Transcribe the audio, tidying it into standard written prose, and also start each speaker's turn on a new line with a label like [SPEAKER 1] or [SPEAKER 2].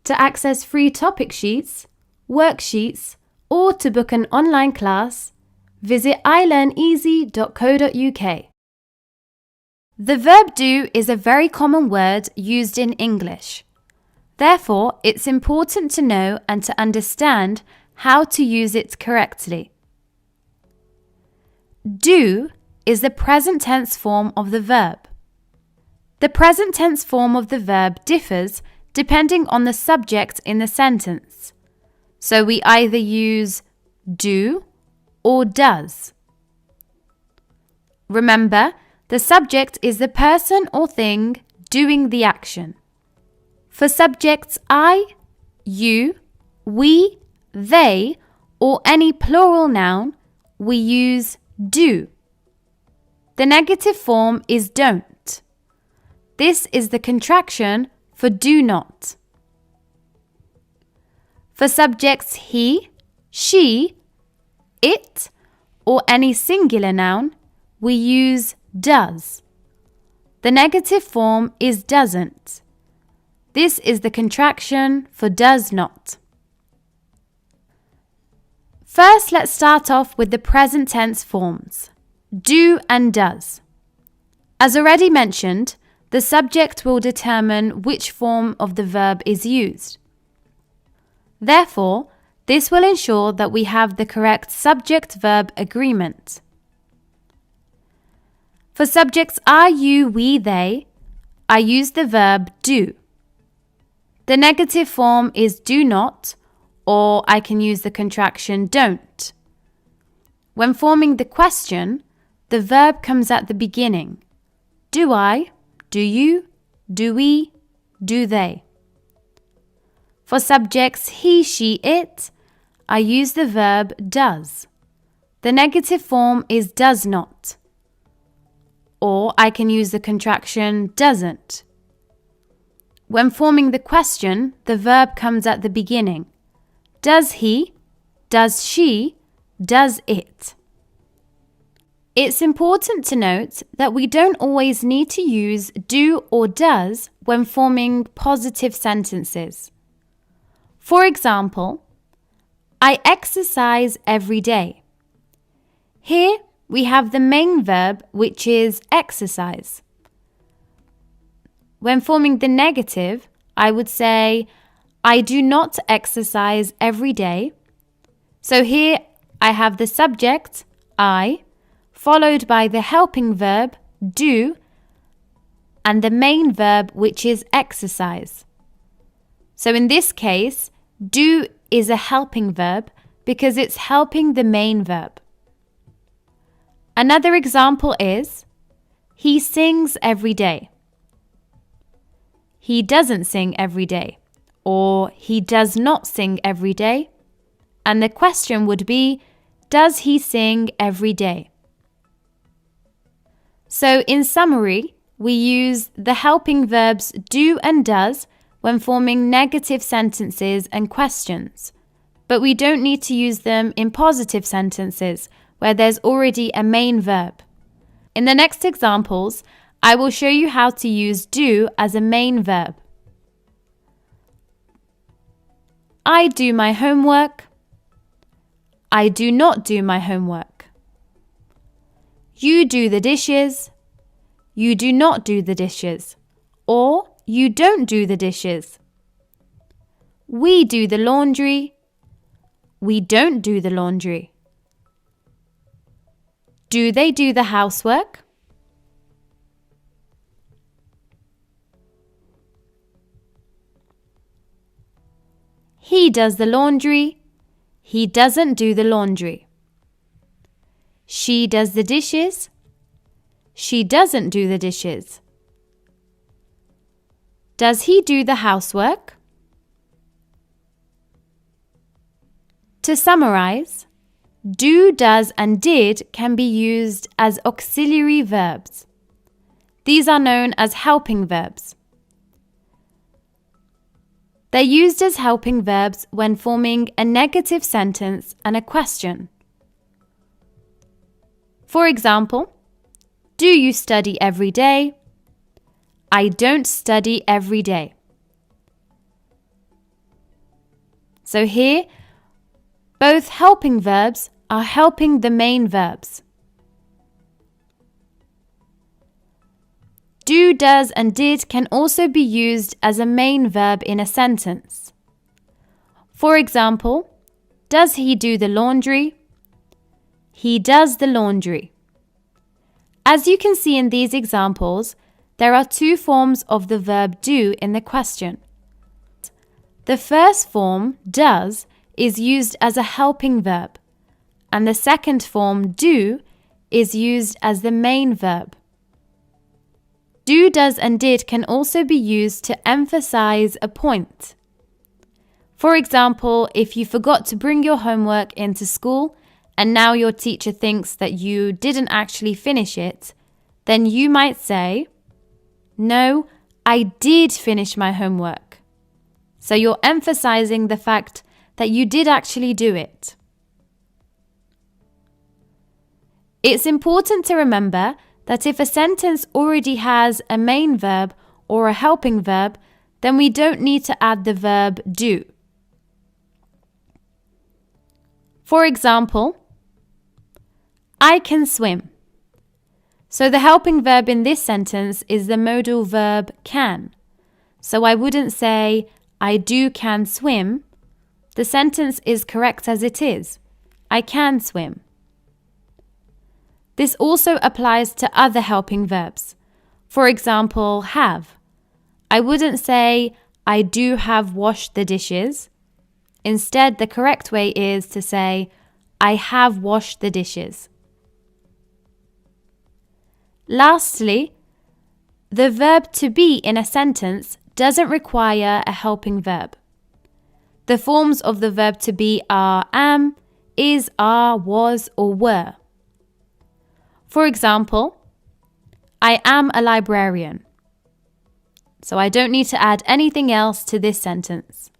[SPEAKER 1] To access free topic sheets, worksheets, or to book an online class, visit ilearneasy.co.uk. The verb do is a very common word used in English. Therefore, it's important to know and to understand how to use it correctly. Do is the present tense form of the verb. The present tense form of the verb differs depending on the subject in the sentence. So we either use do or does. Remember, the subject is the person or thing doing the action. For subjects I, you, we, they, or any plural noun, we use do. The negative form is don't. This is the contraction for do not. For subjects he, she, it, or any singular noun, we use does. The negative form is doesn't. This is the contraction for does not. First, let's start off with the present tense forms, do and does. As already mentioned, the subject will determine which form of the verb is used. Therefore, this will ensure that we have the correct subject-verb agreement. For subjects I, you, we, they, I use the verb do. The negative form is do not, or I can use the contraction don't. When forming the question, the verb comes at the beginning. Do I? Do you? Do we? Do they? For subjects he, she, it, I use the verb does. The negative form is does not. Or I can use the contraction doesn't. When forming the question, the verb comes at the beginning. Does he? Does she? Does it? It's important to note that we don't always need to use do or does when forming positive sentences. For example, I exercise every day. Here we have the main verb, which is exercise. When forming the negative, I would say, I do not exercise every day. So here I have the subject, I, followed by the helping verb, do, and the main verb, which is exercise. So in this case, do is a helping verb because it's helping the main verb. Another example is, he sings every day. He doesn't sing every day, or he does not sing every day. And the question would be, does he sing every day? So in summary, we use the helping verbs do and does when forming negative sentences and questions, but we don't need to use them in positive sentences where there's already a main verb. In the next examples, I will show you how to use do as a main verb. I do my homework. I do not do my homework. You do the dishes. You do not do the dishes. Or you don't do the dishes. We do the laundry. We don't do the laundry. Do they do the housework? He does the laundry. He doesn't do the laundry. She does the dishes. She doesn't do the dishes. Does he do the housework? To summarize, do, does, and did can be used as auxiliary verbs. These are known as helping verbs. They're used as helping verbs when forming a negative sentence and a question. For example, do you study every day? I don't study every day. So here, both helping verbs are helping the main verbs. Do, does, and did can also be used as a main verb in a sentence. For example, does he do the laundry? He does the laundry. As you can see in these examples, there are two forms of the verb do in the question. The first form, does, is used as a helping verb, and the second form, do, is used as the main verb. Do, does, and did can also be used to emphasize a point. For example, if you forgot to bring your homework into school and now your teacher thinks that you didn't actually finish it, then you might say, "No, I did finish my homework." So you're emphasizing the fact that you did actually do it. It's important to remember that if a sentence already has a main verb or a helping verb, then we don't need to add the verb do. For example, I can swim. So the helping verb in this sentence is the modal verb can. So I wouldn't say, I can swim. The sentence is correct as it is. I can swim. This also applies to other helping verbs. For example, have. I wouldn't say, I do have washed the dishes. Instead, the correct way is to say, I have washed the dishes. Lastly, the verb to be in a sentence doesn't require a helping verb. The forms of the verb to be are am, is, are, was, or were. For example, I am a librarian. So I don't need to add anything else to this sentence.